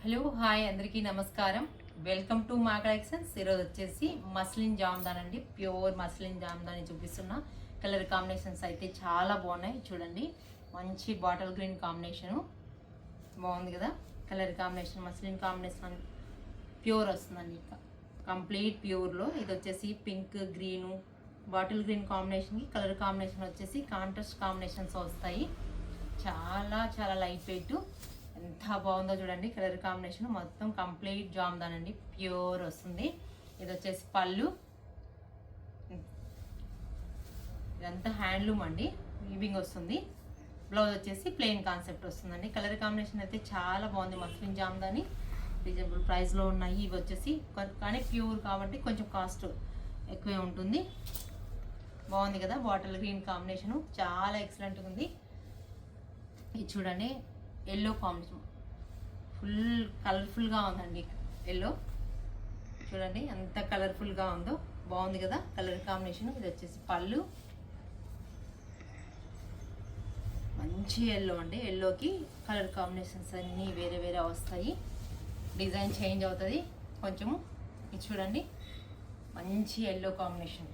Hello hi అందరికీ నమస్కారం. Welcome to మా కలెక్షన్స్. ఈరోజు వచ్చేసి మస్లిన్ జామ్దాన్ అండి, ప్యూర్ మస్లిన్ జామ్దాని చూపిస్తున్నా. కలర్ కాంబినేషన్స్ అయితే చాలా బాగున్నాయి. చూడండి, మంచి బాటిల్ గ్రీన్ కాంబినేషను బాగుంది కదా. Colour combination muslin combination pure వస్తుందండి, కంప్లీట్ ప్యూర్లో. ఇది వచ్చేసి పింక్ గ్రీను బాటిల్ గ్రీన్ కాంబినేషన్కి కలర్ కాంబినేషన్ వచ్చేసి కాంట్రాస్ట్ కాంబినేషన్స్ వస్తాయి. చాలా చాలా లైట్ వెయిట్, ఎంత బాగుందో చూడండి. కలర్ కాంబినేషన్ మొత్తం కంప్లీట్ జామ్దాన్ అండి, ప్యూర్ వస్తుంది. ఇది వచ్చేసి పళ్ళు, ఇదంతా హ్యాండ్లూమ్ అండి, వీవింగ్ వస్తుంది. బ్లౌజ్ వచ్చేసి ప్లెయిన్ కాన్సెప్ట్ వస్తుందండి. కలర్ కాంబినేషన్ అయితే చాలా బాగుంది. మస్లిన్ జామ్దాని రీజనబుల్ ప్రైస్లో ఉన్నాయి. ఇవి వచ్చేసి కానీ ప్యూర్ కాబట్టి కొంచెం కాస్ట్ ఎక్కువే ఉంటుంది. బాగుంది కదా, బాటిల్ గ్రీన్ కాంబినేషను చాలా ఎక్సలెంట్గా ఉంది. ఇది చూడండి, ఎల్లో కాంబినేషన్ ఫుల్ కలర్ఫుల్గా ఉందండి. ఎల్లో చూడండి ఎంత కలర్ఫుల్గా ఉందో, బాగుంది కదా కలర్ కాంబినేషన్. ఇది వచ్చేసి పళ్ళు, మంచి ఎల్లో అండి. ఎల్లోకి కలర్ కాంబినేషన్స్ అన్నీ వేరే వేరే వస్తాయి, డిజైన్ చేంజ్ అవుతుంది కొంచెము. ఇది చూడండి, మంచి ఎల్లో కాంబినేషన్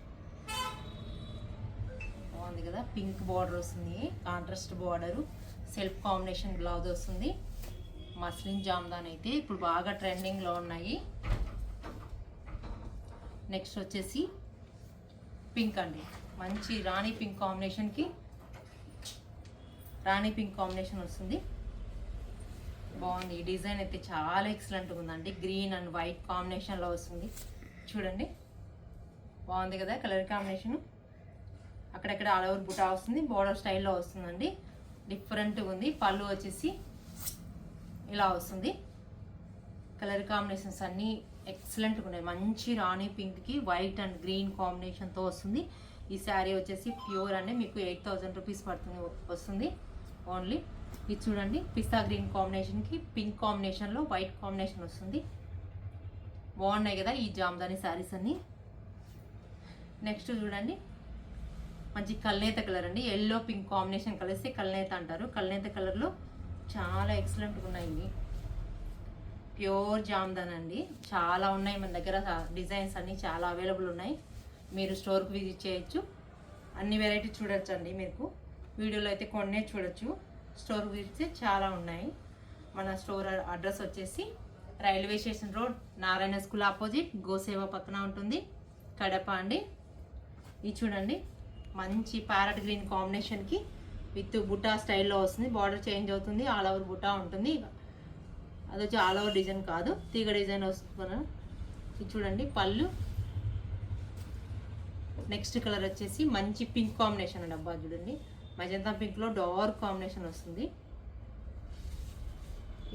బాగుంది కదా. పింక్ బార్డర్ వస్తుంది, contrast border, self combination blouse వస్తుంది. మస్లిన్ జామ్దాన్ అయితే ఇప్పుడు బాగా ట్రెండింగ్లో ఉన్నాయి. నెక్స్ట్ వచ్చేసి పింక్ అండి, మంచి రాణి పింక్ కాంబినేషన్కి రాణి పింక్ కాంబినేషన్ వస్తుంది. బాగుంది, ఈ డిజైన్ అయితే చాలా ఎక్సలెంట్గా ఉందండి. గ్రీన్ అండ్ వైట్ కాంబినేషన్లో వస్తుంది. చూడండి, బాగుంది కదా కలర్ కాంబినేషను. అక్కడక్కడ ఆల్ ఓవర్ బుటా వస్తుంది, బోర్డర్ స్టైల్లో వస్తుందండి. డిఫరెంట్గా ఉంది. పళ్ళు వచ్చేసి ఇలా వస్తుంది. కలర్ కాంబినేషన్స్ అన్నీ ఎక్సలెంట్గా ఉన్నాయి. మంచి రాణి పింక్కి వైట్ అండ్ గ్రీన్ కాంబినేషన్తో వస్తుంది. ఈ శారీ వచ్చేసి ప్యూర్ అండి, మీకు 8000 రూపీస్ పడుతుంది వస్తుంది ఓన్లీ. ఇది చూడండి, పిస్తా గ్రీన్ కాంబినేషన్కి పింక్ కాంబినేషన్లో వైట్ కాంబినేషన్ వస్తుంది. బాగున్నాయి కదా ఈ జామ్దాని శారీస్ అన్నీ. నెక్స్ట్ చూడండి, మంచి కల్నేత కలర్ అండి, ఎల్లో పింక్ కాంబినేషన్ కలిస్తే కల్నేత అంటారు. కల్నేత కలర్లో చాలా ఎక్సలెంట్గా ఉన్నాయి. ప్యూర్ జామ్దాన్ అండి, చాలా ఉన్నాయి మన దగ్గర. డిజైన్స్ అన్నీ చాలా అవైలబుల్ ఉన్నాయి. మీరు స్టోర్కి విజిట్ చేయొచ్చు, అన్ని వెరైటీ చూడొచ్చు అండి. మీకు వీడియోలో అయితే కొన్నే చూడొచ్చు, స్టోర్కి విజిట్ చాలా ఉన్నాయి. మన స్టోర్ అడ్రస్ వచ్చేసి railway station road, Narayana school opposite, గోసేవ పక్కన ఉంటుంది, కడప అండి. ఇది చూడండి, మంచి ప్యారెట్ గ్రీన్ కాంబినేషన్కి విత్ బుటా స్టైల్లో వస్తుంది. బార్డర్ చేంజ్ అవుతుంది, ఆల్ ఓవర్ బుటా ఉంటుంది. అది వచ్చి ఆల్ ఓవర్ డిజైన్ కాదు, తీగ డిజైన్ వస్తుంది. ఇది చూడండి పళ్ళు. నెక్స్ట్ కలర్ వచ్చేసి మంచి పింక్ కాంబినేషన్ అండి. అబ్బా చూడండి, మజంతా పింక్లో డార్క్ కాంబినేషన్ వస్తుంది.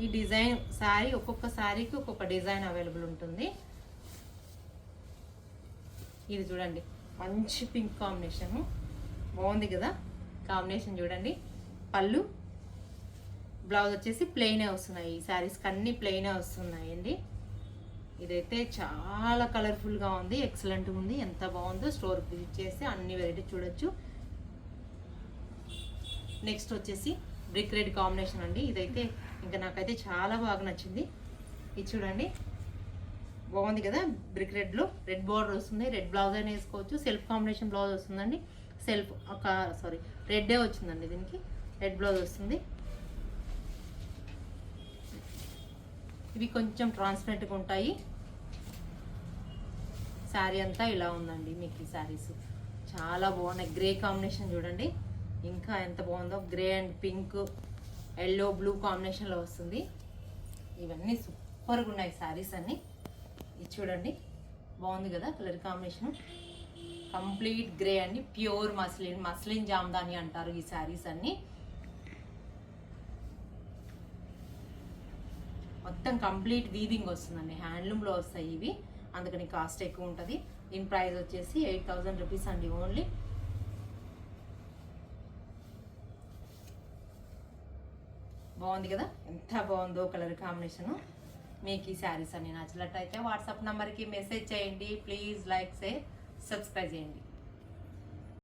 ఈ డిజైన్ శారీ ఒక్కొక్క శారీకి ఒక్కొక్క డిజైన్ అవైలబుల్ ఉంటుంది. ఇది చూడండి, మంచి పింక్ కాంబినేషను బాగుంది కదా కాంబినేషన్. చూడండి, పళ్ళు బ్లౌజ్ వచ్చేసి ప్లెయినే వస్తున్నాయి. ఈ శారీస్కి అన్నీ ప్లెయినే వస్తున్నాయి అండి. ఇదైతే చాలా కలర్ఫుల్గా ఉంది, ఎక్సలెంట్గా ఉంది. ఎంత బాగుందో స్టోర్కి విజిట్ చేసి అన్ని వెరైటీ చూడొచ్చు. నెక్స్ట్ వచ్చేసి బ్రిక్ రెడ్ కాంబినేషన్ అండి. ఇదైతే ఇంకా నాకైతే చాలా బాగా నచ్చింది. ఇది చూడండి, బాగుంది కదా. బ్రిక్ రెడ్లో రెడ్ బార్డర్ వస్తుంది, రెడ్ బ్లౌజ్ అయినా వేసుకోవచ్చు. సెల్ఫ్ కాంబినేషన్ బ్లౌజ్ వస్తుందండి. సెల్ఫ్ రెడ్డే వచ్చిందండి, దీనికి రెడ్ బ్లౌజ్ వస్తుంది. ఇవి కొంచెం ట్రాన్స్పరెంట్గా ఉంటాయి. శారీ అంతా ఇలా ఉందండి మీకు. ఈ శారీస్ చాలా బాగున్నాయి. గ్రే కాంబినేషన్ చూడండి, ఇంకా ఎంత బాగుందో. Grey and pink, yellow, blue కాంబినేషన్లో వస్తుంది. ఇవన్నీ సూపర్గా ఉన్నాయి శారీస్ అన్నీ. ఇది చూడండి, బాగుంది కదా కలర్ కాంబినేషన్. కంప్లీట్ గ్రే అండి, ప్యూర్ మస్లిన్ జామ్దాని అంటారు ఈ శారీస్ అన్నీ. మొత్తం కంప్లీట్ వీవింగ్ వస్తుందండి, హ్యాండ్లూమ్లో వస్తాయి ఇవి, అందుకని కాస్ట్ ఎక్కువ ఉంటుంది. దీని ప్రైస్ వచ్చేసి 8000 రూపీస్ అండి ఓన్లీ. బాగుంది కదా, ఎంత బాగుందో కలర్ కాంబినేషను. మీకు ఈ శారీస్ అన్ని నచ్చినట్టయితే వాట్సాప్ నెంబర్కి మెసేజ్ చేయండి. ప్లీజ్ లైక్, షేర్, సబ్స్క్రైబ్ చేయండి.